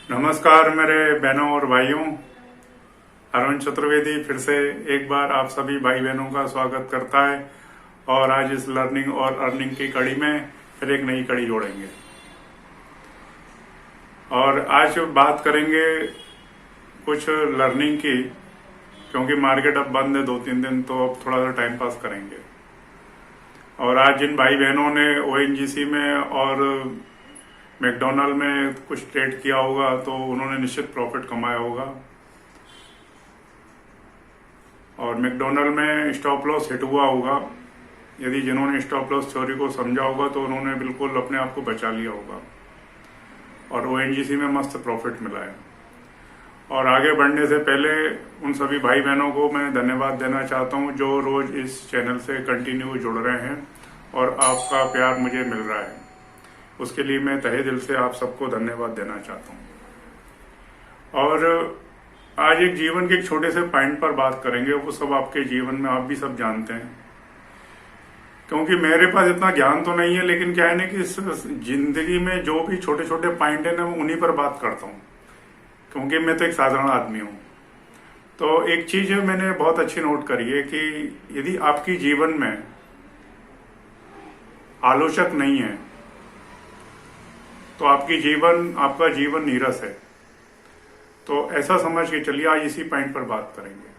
नमस्कार मेरे बहनों और भाइयों। अरुण चतुर्वेदी फिर से एक बार आप सभी भाई बहनों का स्वागत करता है और आज इस लर्निंग और अर्निंग की कड़ी में फिर एक नई कड़ी जोड़ेंगे और आज बात करेंगे कुछ लर्निंग की, क्योंकि मार्केट अब बंद है 2-3 दिन, तो अब थोड़ा सा टाइम पास करेंगे। और आज जिन भाई बहनों ने ओएनजीसी में और मैकडोनल्ड में कुछ ट्रेड किया होगा तो उन्होंने निश्चित प्रॉफिट कमाया होगा। और मैकडोनल्ड में स्टॉप लॉस हिट हुआ होगा। यदि जिन्होंने स्टॉप लॉस थ्योरी को समझा होगा तो उन्होंने बिल्कुल अपने आप को बचा लिया होगा और ओएनजीसी में मस्त प्रॉफिट मिला है। और आगे बढ़ने से पहले उन सभी भाई बहनों को मैं धन्यवाद देना चाहता हूं जो रोज इस चैनल से कंटिन्यू जुड़ रहे हैं और आपका प्यार मुझे मिल रहा है। उसके लिए मैं तहे दिल से आप सबको धन्यवाद देना चाहता हूं। और आज एक जीवन के एक छोटे से पॉइंट पर बात करेंगे, वो सब आपके जीवन में आप भी सब जानते हैं, क्योंकि मेरे पास इतना ज्ञान तो नहीं है, लेकिन क्या है ना कि इस जिंदगी में जो भी छोटे छोटे पॉइंट है ना, उन्हीं पर बात करता हूं, क्योंकि मैं तो एक साधारण आदमी हूं। तो एक चीज मैंने बहुत अच्छी नोट करी है कि यदि आपकी जीवन में आलोचक नहीं है तो आपका जीवन नीरस है। तो ऐसा समझ के चलिए आज इसी पॉइंट पर बात करेंगे।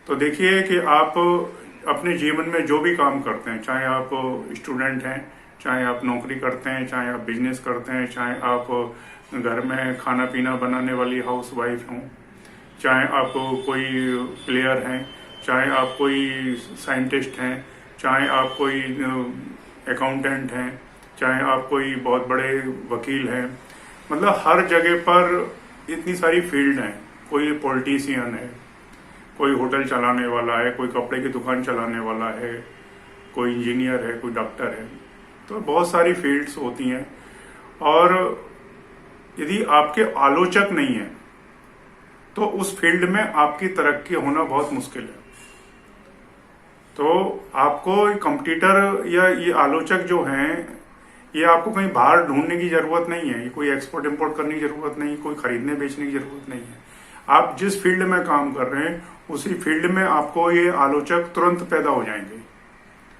तो देखिए कि आप अपने जीवन में जो भी काम करते हैं, चाहे आप स्टूडेंट हैं, चाहे आप नौकरी करते हैं, चाहे आप बिजनेस करते हैं, चाहे आप घर में खाना पीना बनाने वाली हाउस वाइफ हों, चाहे आप कोई प्लेयर हैं, चाहे आप कोई साइंटिस्ट हैं, चाहे आप कोई अकाउंटेंट हैं, चाहे आप कोई बहुत बड़े वकील हैं, मतलब हर जगह पर इतनी सारी फील्ड हैं। कोई पॉलिटिशियन है, कोई होटल चलाने वाला है, कोई कपड़े की दुकान चलाने वाला है, कोई इंजीनियर है, कोई डॉक्टर है। तो बहुत सारी फील्ड्स होती हैं और यदि आपके आलोचक नहीं है तो उस फील्ड में आपकी तरक्की होना बहुत मुश्किल है। तो आपको कंपटीटर या ये आलोचक जो हैं, ये आपको कहीं बाहर ढूंढने की जरूरत नहीं है, ये कोई एक्सपोर्ट इंपोर्ट करने की जरूरत नहीं, कोई खरीदने बेचने की जरूरत नहीं है। आप जिस फील्ड में काम कर रहे हैं उसी फील्ड में आपको ये आलोचक तुरंत पैदा हो जाएंगे।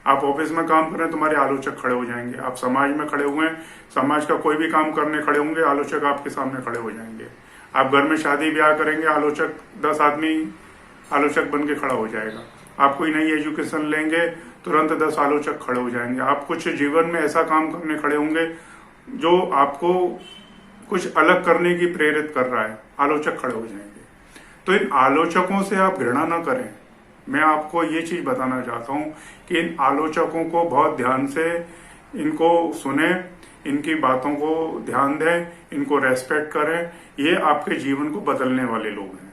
आप ऑफिस में काम कर रहे हैं, तुम्हारे आलोचक खड़े हो जाएंगे। आप समाज में खड़े हुए हैं, समाज का कोई भी काम करने खड़े होंगे, आलोचक आपके सामने खड़े हो जाएंगे। आप घर में शादी ब्याह करेंगे, आलोचक 10 आदमी आलोचक बन के खड़ा हो जाएगा। आप कोई नई एजुकेशन लेंगे, तुरंत 10 आलोचक खड़े हो जाएंगे। आप कुछ जीवन में ऐसा काम करने खड़े होंगे जो आपको कुछ अलग करने की प्रेरित कर रहा है, आलोचक खड़े हो जाएंगे। तो इन आलोचकों से आप घृणा न करें। मैं आपको ये चीज बताना चाहता हूं कि इन आलोचकों को बहुत ध्यान से इनको सुने, इनकी बातों को ध्यान दें, इनको रेस्पेक्ट करें। ये आपके जीवन को बदलने वाले लोग हैं।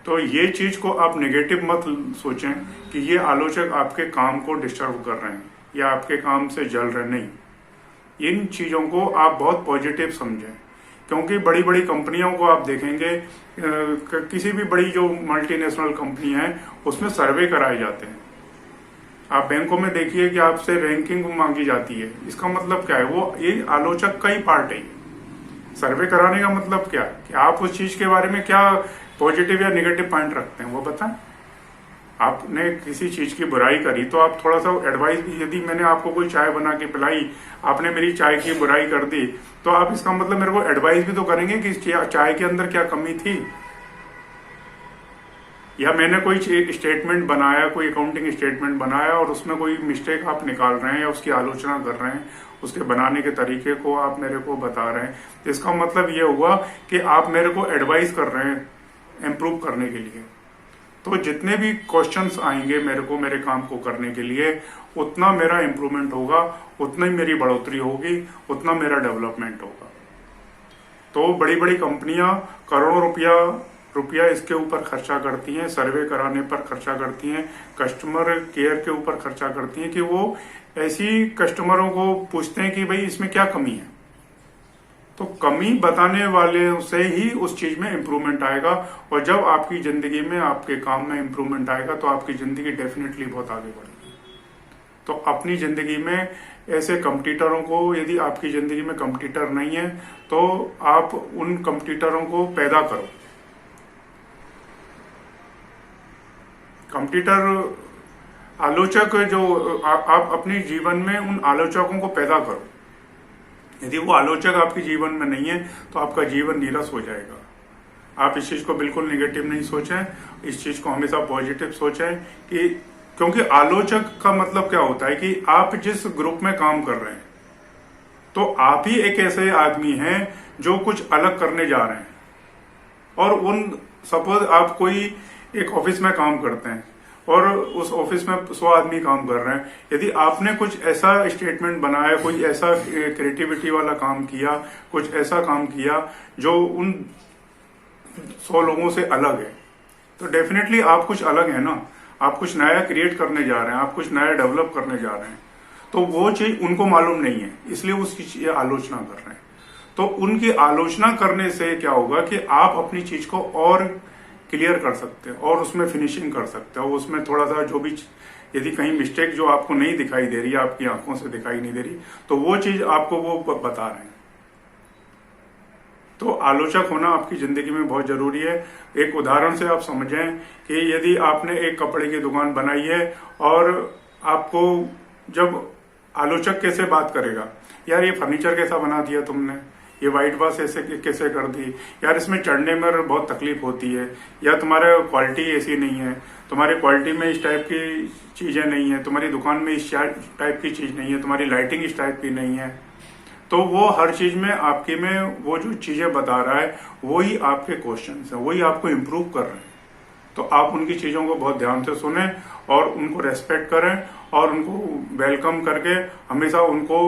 तो ये चीज को आप नेगेटिव मत सोचें कि ये आलोचक आपके काम को डिस्टर्ब कर रहे हैं या आपके काम से जल रहे, नहीं। इन चीजों को आप बहुत पॉजिटिव समझें, क्योंकि बड़ी बड़ी कंपनियों को आप देखेंगे, किसी भी बड़ी जो मल्टीनेशनल कंपनी है उसमें सर्वे कराए जाते हैं। आप बैंकों में देखिए कि आपसे रैंकिंग मांगी जाती है। इसका मतलब क्या है? वो ये आलोचक का ही पार्ट है। सर्वे कराने का मतलब क्या है कि आप उस चीज के बारे में क्या पॉजिटिव या नेगेटिव पॉइंट रखते हैं, वो बताएं। आपने किसी चीज की बुराई करी तो आप थोड़ा सा एडवाइस, यदि मैंने आपको कोई चाय बना के पिलाई, आपने मेरी चाय की बुराई कर दी, तो आप इसका मतलब मेरे को एडवाइस भी तो करेंगे कि इस चाय के अंदर क्या कमी थी। या मैंने कोई स्टेटमेंट बनाया, कोई अकाउंटिंग स्टेटमेंट बनाया और उसमें कोई मिस्टेक आप निकाल रहे हैं या उसकी आलोचना कर रहे हैं, उसके बनाने के तरीके को आप मेरे को बता रहे हैं, इसका मतलब ये हुआ कि आप मेरे को एडवाइस कर रहे हैं इम्प्रूव करने के लिए। तो जितने भी क्वेश्चंस आएंगे मेरे को मेरे काम को करने के लिए, उतना मेरा इम्प्रूवमेंट होगा, उतना ही मेरी बढ़ोतरी होगी, उतना मेरा डेवलपमेंट होगा। तो बड़ी बड़ी कंपनियां करोड़ों रुपया इसके ऊपर खर्चा करती हैं, सर्वे कराने पर खर्चा करती हैं, कस्टमर केयर के ऊपर खर्चा करती हैं कि वो ऐसी कस्टमरों को पूछते हैं कि भाई इसमें क्या कमी है। तो कमी बताने वाले से ही उस चीज में इंप्रूवमेंट आएगा। और जब आपकी जिंदगी में, आपके काम में इंप्रूवमेंट आएगा तो आपकी जिंदगी डेफिनेटली बहुत आगे बढ़ेगी। तो अपनी जिंदगी में ऐसे कंपटीटरों को, यदि आपकी जिंदगी में कंपटीटर नहीं है तो आप उन कंपटीटरों को पैदा करो। कंपटीटर आलोचक जो आप अपने जीवन में उन आलोचकों को पैदा करो। यदि वो आलोचक आपके जीवन में नहीं है तो आपका जीवन नीरस हो जाएगा। आप इस चीज को बिल्कुल नेगेटिव नहीं सोचें, इस चीज को हमेशा पॉजिटिव सोचें कि क्योंकि आलोचक का मतलब क्या होता है कि आप जिस ग्रुप में काम कर रहे हैं तो आप ही एक ऐसे आदमी हैं जो कुछ अलग करने जा रहे हैं। और सपोज आप कोई एक ऑफिस में काम करते हैं और उस ऑफिस में 100 आदमी काम कर रहे हैं। यदि आपने कुछ ऐसा स्टेटमेंट बनाया, कोई ऐसा क्रिएटिविटी वाला काम किया, कुछ ऐसा काम किया जो उन 100 लोगों से अलग है, तो डेफिनेटली आप कुछ अलग है ना, आप कुछ नया क्रिएट करने जा रहे हैं, आप कुछ नया डेवलप करने जा रहे हैं। तो वो चीज उनको मालूम नहीं है, इसलिए उसकी आलोचना कर रहे हैं। तो उनकी आलोचना करने से क्या होगा कि आप अपनी चीज को और क्लियर कर सकते हैं और उसमें फिनिशिंग कर सकते हो। उसमें थोड़ा सा जो भी, यदि कहीं मिस्टेक जो आपको नहीं दिखाई दे रही है, आपकी आंखों से दिखाई नहीं दे रही, तो वो चीज आपको वो बता रहे हैं। तो आलोचक होना आपकी जिंदगी में बहुत जरूरी है। एक उदाहरण से आप समझें कि यदि आपने एक कपड़े की दुकान बनाई है और आपको जब आलोचक कैसे बात करेगा, यार ये फर्नीचर कैसा बना दिया तुमने, ये व्हाइट वॉश ऐसे कैसे कर दी, यार इसमें चढ़ने में बहुत तकलीफ होती है, या तुम्हारे क्वालिटी ऐसी नहीं है, तुम्हारी क्वालिटी में इस टाइप की चीजें नहीं है, तुम्हारी दुकान में इस टाइप की चीज नहीं है, तुम्हारी लाइटिंग इस टाइप की नहीं है। तो वो हर चीज में आपके में वो जो चीजें बता रहा है वही आपके क्वेश्चंस हैं, वही आपको इम्प्रूव कर रहे हैं। तो आप उनकी चीजों को बहुत ध्यान से सुने और उनको रेस्पेक्ट करें और उनको वेलकम करके हमेशा उनको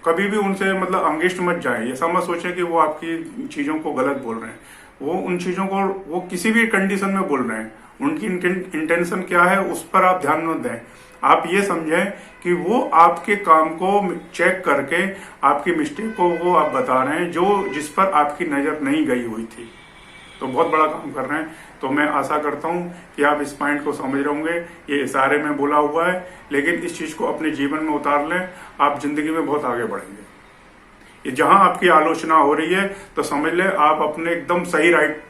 कभी भी उनसे मतलब अंगिष्ट मत जाए। ऐसा मत सोचे कि वो आपकी चीजों को गलत बोल रहे हैं। वो उन चीजों को वो किसी भी कंडीशन में बोल रहे हैं, उनकी इंटेंशन क्या है उस पर आप ध्यान न दें। आप ये समझें कि वो आपके काम को चेक करके आपकी मिस्टेक को वो आप बता रहे हैं जो जिस पर आपकी नजर नहीं गई हुई थी। तो बहुत बड़ा काम कर रहे हैं। तो मैं आशा करता हूं कि आप इस पॉइंट को समझ रहे होंगे। ये इशारे में बोला हुआ है, लेकिन इस चीज को अपने जीवन में उतार लें, आप जिंदगी में बहुत आगे बढ़ेंगे। ये जहां आपकी आलोचना हो रही है तो समझ ले आप अपने एकदम सही राइट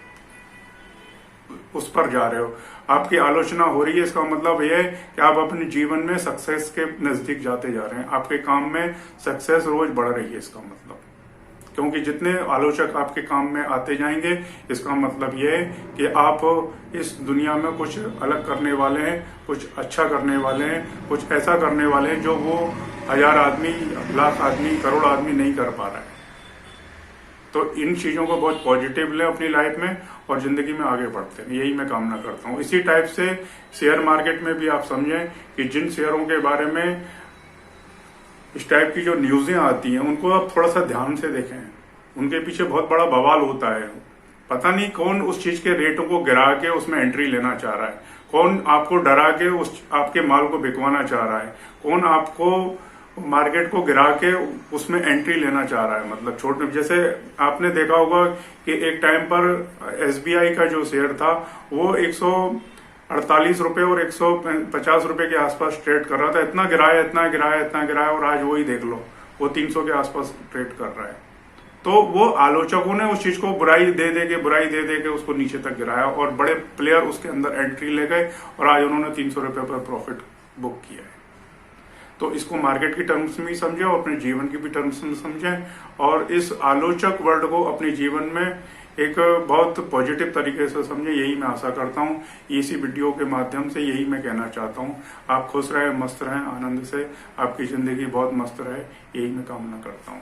उस पर जा रहे हो। आपकी आलोचना हो रही है, इसका मतलब यह है कि आप अपने जीवन में सक्सेस के नजदीक जाते जा रहे हैं। आपके काम में सक्सेस रोज बढ़ रही है, इसका मतलब। क्योंकि जितने आलोचक आपके काम में आते जाएंगे, इसका मतलब यह है कि आप इस दुनिया में कुछ अलग करने वाले हैं, कुछ अच्छा करने वाले हैं, कुछ ऐसा करने वाले हैं जो वो 1000 आदमी, लाख आदमी, करोड़ आदमी नहीं कर पा रहा है। तो इन चीजों को बहुत पॉजिटिव लें अपनी लाइफ में और जिंदगी में आगे बढ़ते हैं, यही मैं कामना करता हूँ। इसी टाइप से शेयर मार्केट में भी आप समझें कि जिन शेयरों के बारे में इस टाइप की जो न्यूजें आती हैं उनको आप थोड़ा सा ध्यान से देखें। उनके पीछे बहुत बड़ा बवाल होता है। पता नहीं कौन उस चीज के रेटों को गिरा के उसमें एंट्री लेना चाह रहा है, कौन आपको डरा के उस आपके माल को बिकवाना चाह रहा है, कौन आपको मार्केट को गिरा के उसमें एंट्री लेना चाह रहा है। मतलब छोटे, जैसे आपने देखा होगा कि एक टाइम पर SBI का जो शेयर था वो 148 रुपए और 150 रुपए के आसपास ट्रेड कर रहा था। इतना गिराया, इतना गिराया, इतना गिराया, और आज वही देख लो वो 300 के आसपास ट्रेड कर रहा है। तो वो आलोचकों ने उस चीज को बुराई दे दे के उसको नीचे तक गिराया और बड़े प्लेयर उसके अंदर एंट्री ले गए और आज उन्होंने 300 रुपए पर प्रॉफिट बुक किया है। तो इसको मार्केट की टर्म्स में समझें और अपने जीवन की भी टर्म्स में समझें और इस आलोचक वर्ड को अपने जीवन में एक बहुत पॉजिटिव तरीके से समझें, यही मैं आशा करता हूँ। इसी वीडियो के माध्यम से यही मैं कहना चाहता हूँ। आप खुश रहें, मस्त रहें, आनंद से आपकी जिंदगी बहुत मस्त रहे, यही मैं कामना करता हूँ।